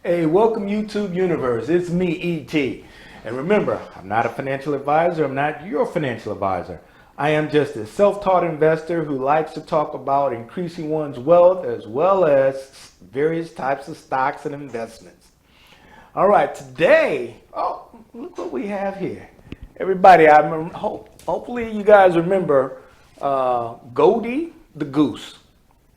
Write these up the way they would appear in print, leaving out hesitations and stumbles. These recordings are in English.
Hey, welcome YouTube universe. It's me, E.T. And remember, I'm not a financial advisor. I'm not your financial advisor. I am just a self-taught investor who likes to talk about increasing one's wealth as well as various types of stocks and investments. All right, today, look what we have here. Everybody, hopefully you guys remember Goldie the Goose.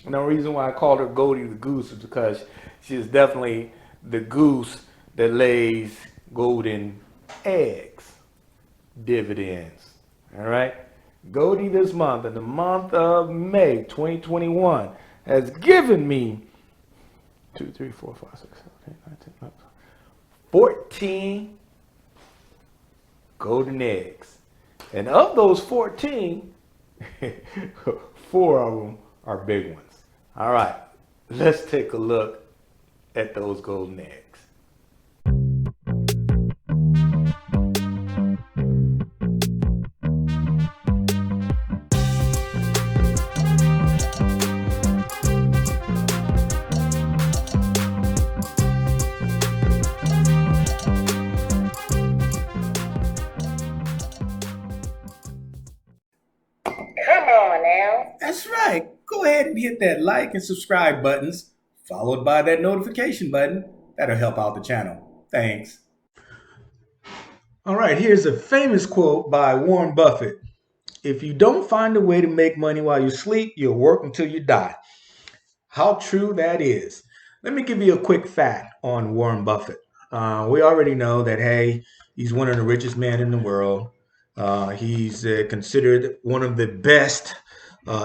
And the reason why I called her Goldie the Goose is because she is definitely the goose that lays golden eggs, dividends. All right? Goldie this month, in the month of May 2021, has given me 2, 3, 4, 5, 6, 7, 8, 9, 10, 14 golden eggs. And of those 14, 4 of them are big ones. All right, let's take a look at those golden eggs. Come on now. That's right. Go ahead and hit that like and subscribe buttons, followed by that notification button. That'll help out the channel. Thanks. All right, here's a famous quote by Warren Buffett. If you don't find a way to make money while you sleep, you'll work until you die. How true that is. Let me give you a quick fact on Warren Buffett. We already know that, hey, he's one of the richest men in the world. He's considered one of the best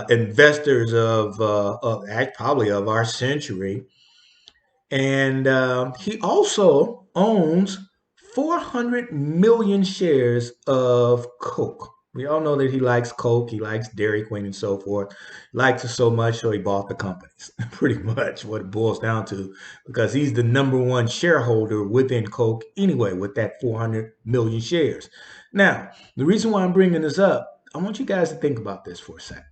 investors probably of our century. And he also owns 400 million shares of Coke. We all know that he likes Coke, he likes Dairy Queen and so forth. He likes it so much, so he bought the companies. Pretty much what it boils down to, because he's the number one shareholder within Coke anyway, with that 400 million shares. Now, the reason why I'm bringing this up, I want you guys to think about this for a second.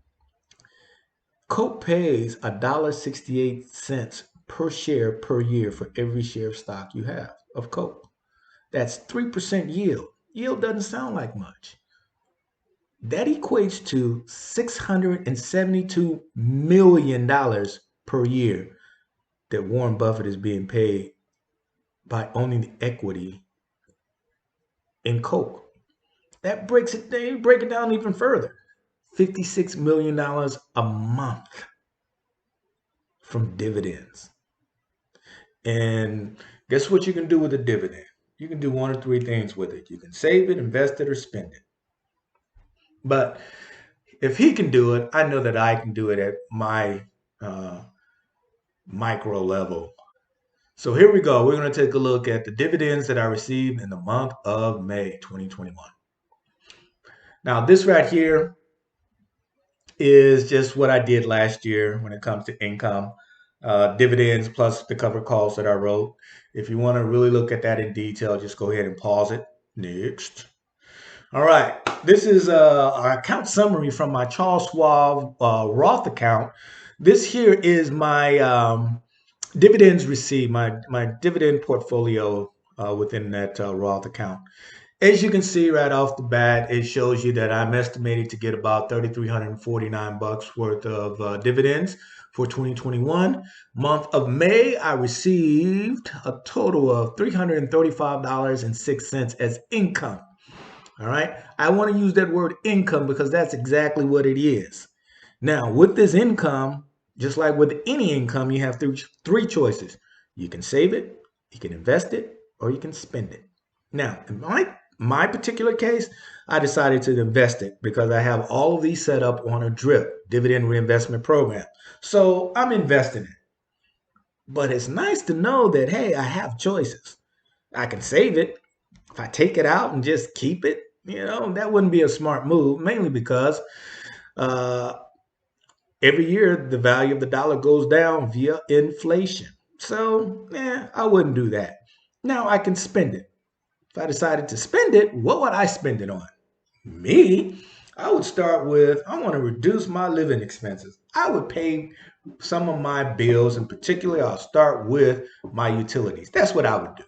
Coke pays $1.68 per share per year for every share of stock you have of Coke. That's 3% yield. Yield doesn't sound like much. That equates to $672 million per year that Warren Buffett is being paid by owning the equity in Coke. That breaks it down, break it down even further. $56 million a month from dividends. And guess what you can do with a dividend? You can do one or three things with it. You can save it, invest it, or spend it. But if he can do it, I know that I can do it at my micro level. So here we go. We're going to take a look at the dividends that I received in the month of May 2021. Now, this right here is just what I did last year when it comes to income, dividends plus the cover calls that I wrote. If you want to really look at that in detail, just go ahead and pause it. Next. All right, this is an account summary from my Charles Schwab Roth account. This here is my dividends received, my dividend portfolio within that Roth account. As you can see right off the bat, it shows you that I'm estimated to get about $3,349 worth of dividends for 2021. Month of May, I received a total of $335.06 as income. All right. I want to use that word income because that's exactly what it is. Now, with this income, just like with any income, you have three choices. You can save it, you can invest it, or you can spend it. Now, in my particular case, I decided to invest it because I have all of these set up on a DRIP, dividend reinvestment program. So I'm investing it. But it's nice to know that, hey, I have choices. I can save it. If I take it out and just keep it, that wouldn't be a smart move, mainly because every year the value of the dollar goes down via inflation. So, I wouldn't do that. Now I can spend it. If I decided to spend it, what would I spend it on? Me, I would start with, I want to reduce my living expenses. I would pay some of my bills, and particularly I'll start with my utilities. That's what I would do.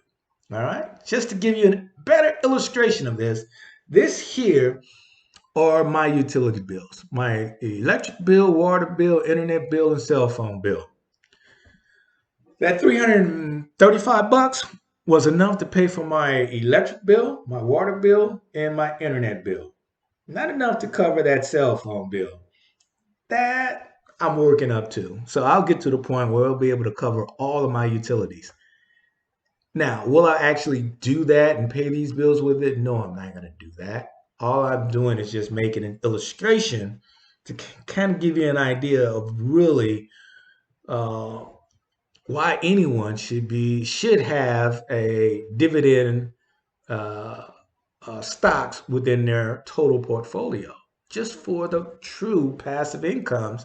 All right. Just to give you a better illustration of this, this here are my utility bills: my electric bill, water bill, internet bill, and cell phone bill. That $335 was enough to pay for my electric bill, my water bill, and my internet bill. Not enough to cover that cell phone bill. That I'm working up to. So I'll get to the point where I'll be able to cover all of my utilities. Now, will I actually do that and pay these bills with it? No, I'm not going to do that. All I'm doing is just making an illustration to kind of give you an idea of really uh, why anyone should have a dividend uh, stocks within their total portfolio, just for the true passive income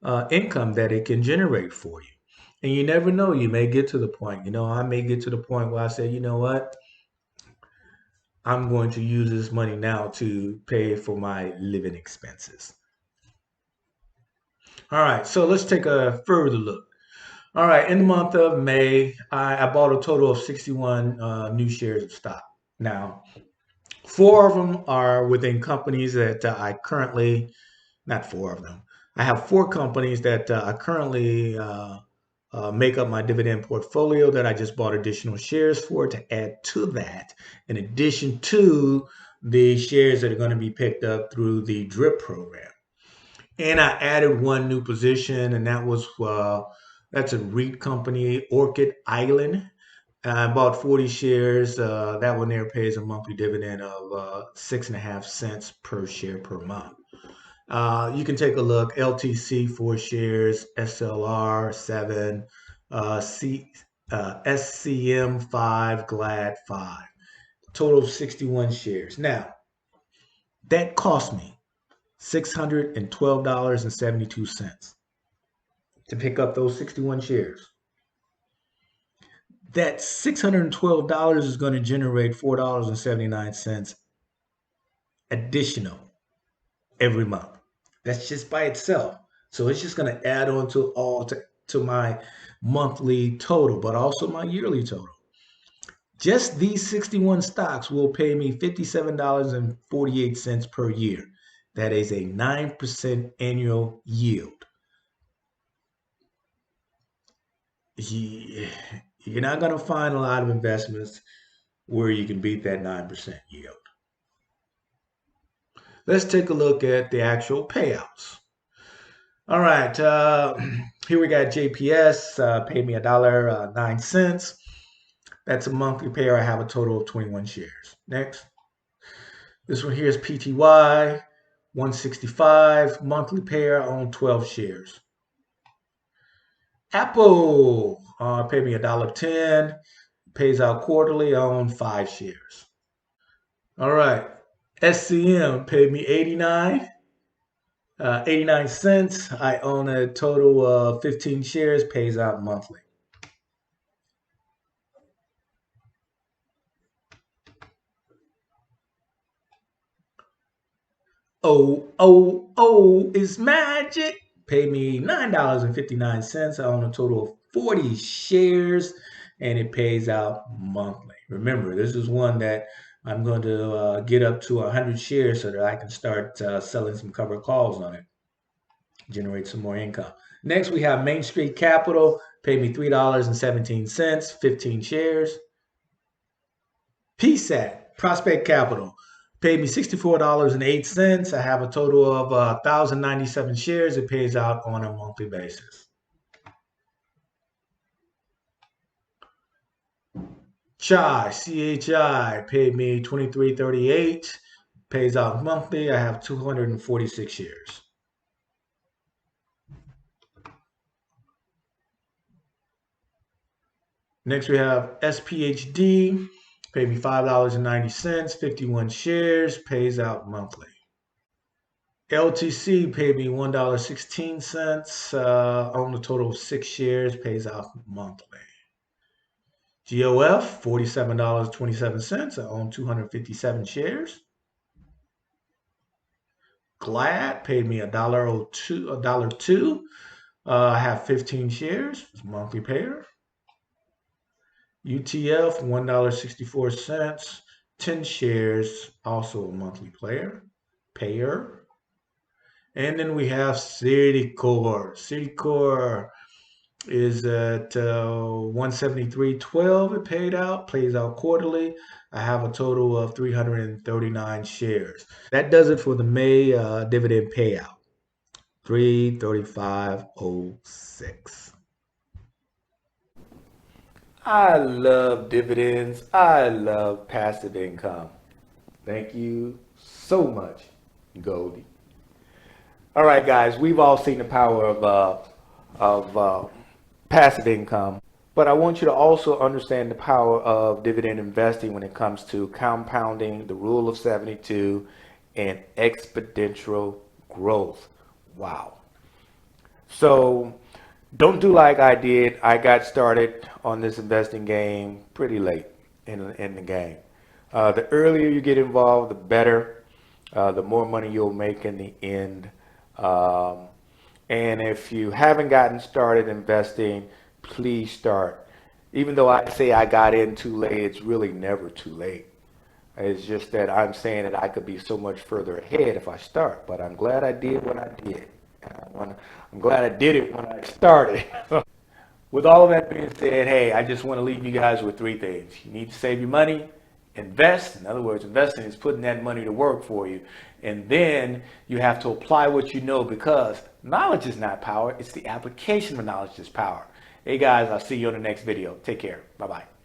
that it can generate for you. And you never know, you may get to the point. I may get to the point where I say, you know what, I'm going to use this money now to pay for my living expenses. All right, so let's take a further look. All right, in the month of May, I bought a total of 61 new shares of stock. Now, four of them are within companies that I currently, not four of them. I have four companies that I currently make up my dividend portfolio that I just bought additional shares for to add to that, in addition to the shares that are going to be picked up through the DRIP program. And I added one new position, and that's a REIT company, Orchid Island. I bought 40 shares. That one there pays a monthly dividend of 6.5 cents per share per month. You can take a look. LTC 4 shares, SLR 7, SCM 5, GLAD 5. Total of 61 shares. Now, that cost me $612.72 to pick up those 61 shares. That $612 is going to generate $4.79 additional every month. That's just by itself. So it's just going to add on to my monthly total, but also my yearly total. Just these 61 stocks will pay me $57.48 per year. That is a 9% annual yield. You're not going to find a lot of investments where you can beat that 9% yield. Let's take a look at the actual payouts. All right, here we got JPS, paid me $1.09. That's a monthly payer. I have a total of 21 shares. Next, this one here is PTY, 165, monthly payer. I own 12 shares. Apple paid me $1.10, pays out quarterly. I own 5 shares. All right, SCM paid me 89 cents. I own a total of 15 shares, pays out monthly. Oh, it's magic. Pay me $9.59. I own a total of 40 shares, and it pays out monthly. Remember, this is one that I'm going to get up to 100 shares so that I can start selling some covered calls on it, generate some more income. Next, we have Main Street Capital. Pay me $3.17, 15 shares. PSAT, Prospect Capital, paid me $64.08. I have a total of 1,097 shares. It pays out on a monthly basis. CHI, paid me $23.38. Pays out monthly. I have 246 shares. Next, we have SPHD. Paid me $5.90, 51 shares, pays out monthly. LTC paid me $1.16, on a total of 6 shares, pays out monthly. GOF, $47.27, I own 257 shares. GLAD paid me $1.02, I have 15 shares, it's a monthly payer. UTF, $1.64, 10 shares, also a monthly payer. And then we have Citicore. Citicore is at 173.12. It plays out quarterly. I have a total of 339 shares. That does it for the May dividend payout. 335.06. I love dividends. I love passive income. Thank you so much, Goldie. All right, guys, we've all seen the power of passive income, but I want you to also understand the power of dividend investing when it comes to compounding, the rule of 72, and exponential growth. Wow. So don't do like I did. I got started on this investing game pretty late in the game. The earlier you get involved, the better. The more money you'll make in the end. Um, and if you haven't gotten started investing, please start. Even though I say I got in too late, it's really never too late. It's just that I'm saying that I could be so much further ahead if I start. But I'm glad I did what I did. I'm glad I did it when I started. With all of that being said, hey, I just want to leave you guys with three things. You need to save your money, invest. In other words, investing is putting that money to work for you. And then you have to apply what you know, because knowledge is not power. It's the application of knowledge that's power. Hey guys, I'll see you on the next video. Take care. Bye-bye.